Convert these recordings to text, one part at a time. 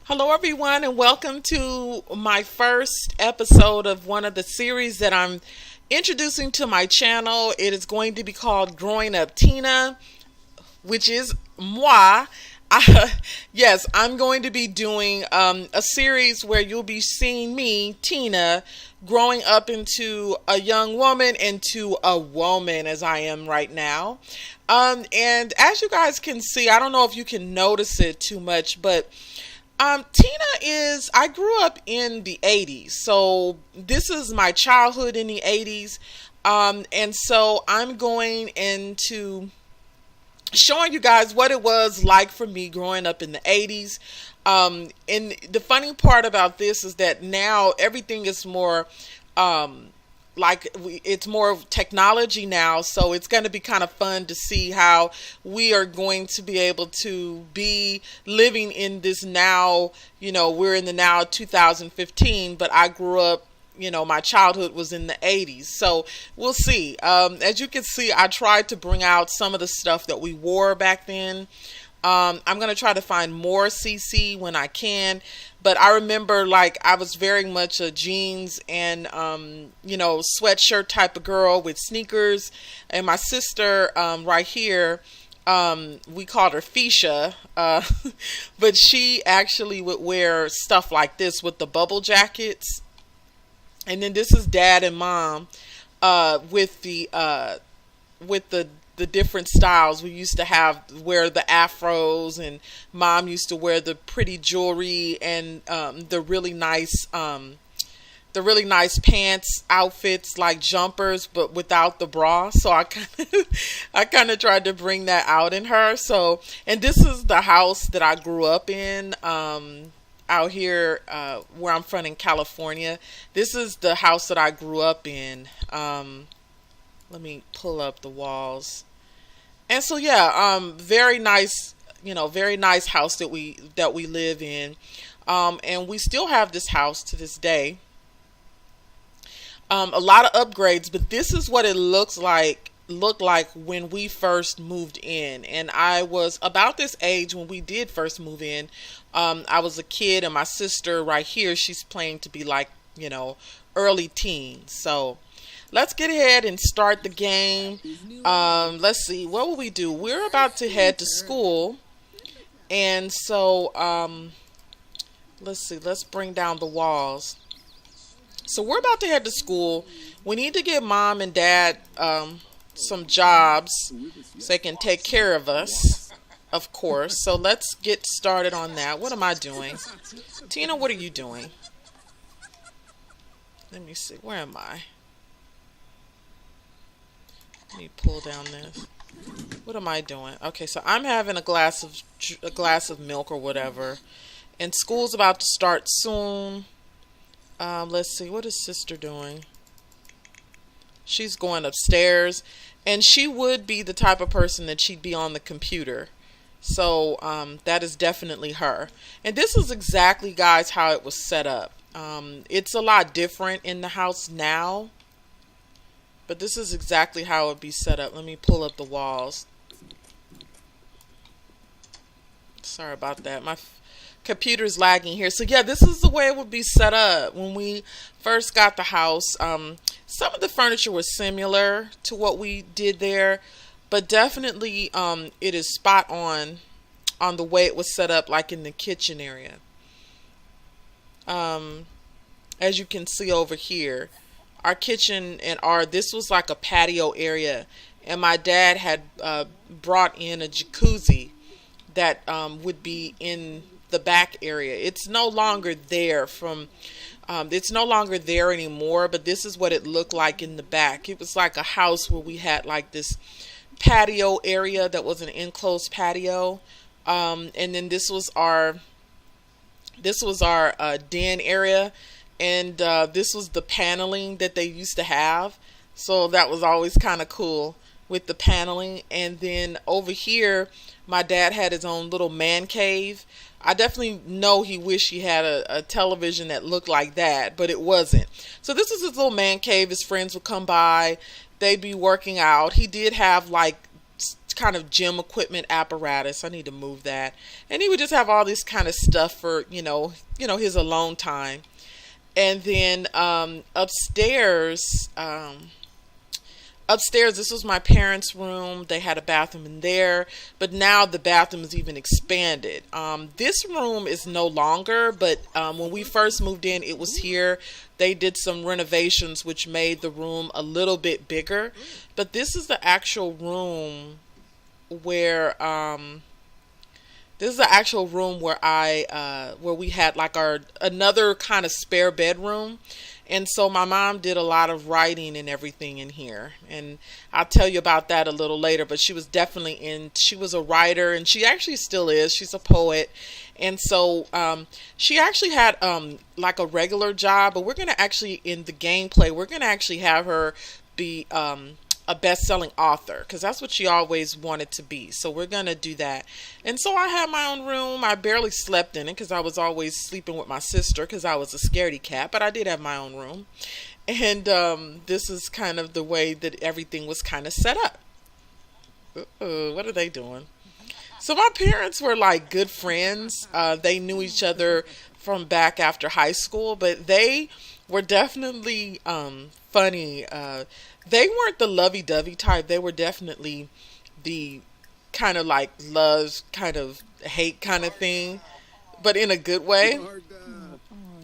Hello, everyone, and welcome to my first episode of one of the series that I'm introducing to my channel. It is going to be called Growing Up Tina, which is moi. Yes, I'm going to be doing a series where you'll be seeing me, Tina, growing up into a young woman, into a woman as I am right now. And as you guys can see, I don't know if you can notice it too much, but Tina I grew up in the 80s. So this is my childhood in the 80s. And so I'm going into showing you guys what it was like for me growing up in the 80s. And the funny part about this is that now everything is more, it's more of technology now, so it's going to be kind of fun to see how we are going to be able to be living in this now. We're in the now 2015, but I grew up, my childhood was in the 80s, so we'll see. As you can see, I tried to bring out some of the stuff that we wore back then. I'm going to try to find more CC when I can. But I remember, I was very much a jeans and, sweatshirt type of girl with sneakers. And my sister, right here, we called her Fisha. But she actually would wear stuff like this with the bubble jackets. And then this is dad and mom, with the different styles. We used to wear the afros, and mom used to wear the pretty jewelry and the really nice pants outfits, like jumpers, but without the bra. So I kind of tried to bring that out in her. So, and this is the house that I grew up in, out here, where I'm from in California. This is the house that I grew up in. Let me pull up the walls. And so yeah, very nice, very nice house that we live in. And we still have this house to this day. A lot of upgrades, but this is what it looked like when we first moved in. And I was about this age when we did first move in. I was a kid, and my sister right here, she's playing to be early teens. So let's get ahead and start the game. Let's see, what will we do? We're about to head to school. And so, let's see, let's bring down the walls. So we're about to head to school. We need to give mom and dad some jobs so they can take care of us, of course. So let's get started on that. What am I doing? Tina, what are you doing? Let me see, where am I? Let me pull down this. What am I doing? Okay, so I'm having a glass of milk or whatever. And school's about to start soon. Let's see, what is sister doing? She's going upstairs. And she would be the type of person that she'd be on the computer. So that is definitely her. And this is exactly, guys, how it was set up. It's a lot different in the house now. But this is exactly how it would be set up. Let me pull up the walls. Sorry about that. My computer's lagging here. So yeah, this is the way it would be set up when we first got the house. Some of the furniture was similar to what we did there, but definitely it is spot on the way it was set up, like in the kitchen area. As you can see over here, our kitchen and this was like a patio area, and my dad had brought in a jacuzzi that would be in the back area. It's no longer there it's no longer there anymore, but this is what it looked like in the back. It was like a house where we had like this patio area that was an enclosed patio, and then this was our den area. And this was the paneling that they used to have. So that was always kind of cool with the paneling. And then over here, my dad had his own little man cave. I definitely know he wished he had a television that looked like that, but it wasn't. So this is his little man cave. His friends would come by. They'd be working out. He did have kind of gym equipment apparatus. I need to move that. And he would just have all this kind of stuff for, his alone time. And then upstairs, this was my parents' room. They had a bathroom in there, but now the bathroom is even expanded. This room is no longer, but when we first moved in, it was here. They did some renovations, which made the room a little bit bigger. But this is the actual room where where we had like our another kind of spare bedroom. And so my mom did a lot of writing and everything in here. And I'll tell you about that a little later. But she was she was a writer, and she actually still is. She's a poet. And so she actually had like a regular job. But we're going to actually, in the gameplay, we're going to actually have her be a best-selling author, because that's what she always wanted to be. So we're gonna do that. And so I had my own room. I barely slept in it because I was always sleeping with my sister because I was a scaredy cat, but I did have my own room. And this is kind of the way that everything was kind of set up. What are they doing? So my parents were like good friends. They knew each other from back after high school, but they were definitely funny. They weren't the lovey-dovey type. They were definitely the kind of like love, kind of hate kind of thing, but in a good way.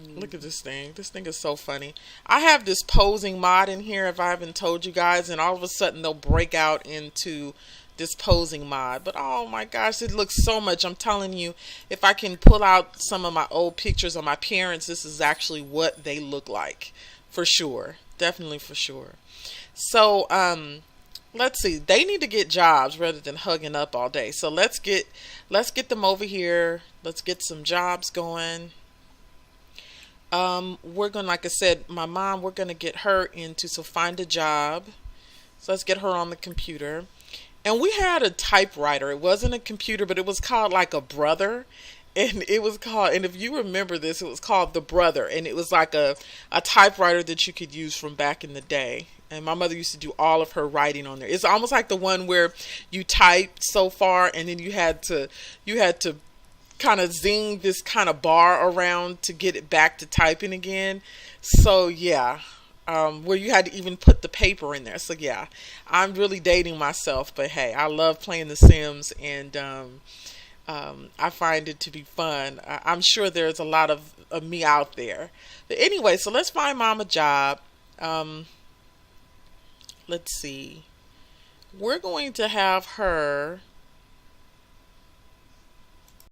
Look at this thing. This thing is so funny. I have this posing mod in here, if I haven't told you guys, and all of a sudden they'll break out into this posing mod. But oh my gosh, it looks so much. I'm telling you, if I can pull out some of my old pictures of my parents, this is actually what they look like, for sure. Definitely for sure. So let's see, they need to get jobs rather than hugging up all day. So let's get them over here. Let's get some jobs going. We're gonna, like I said, my mom, we're gonna get her into, so find a job. So let's get her on the computer. And we had a typewriter. It wasn't a computer, but it was called like a brother. And it was called, and if you remember this, it was called the Brother. And it was like a typewriter that you could use from back in the day. And my mother used to do all of her writing on there. It's almost like the one where you typed so far and then you had to kind of zing this kind of bar around to get it back to typing again. So yeah, where you had to even put the paper in there. So yeah, I'm really dating myself, but hey, I love playing The Sims, and I find it to be fun. I'm sure there's a lot of me out there. But anyway, so let's find mom a job. Let's see. We're going to have her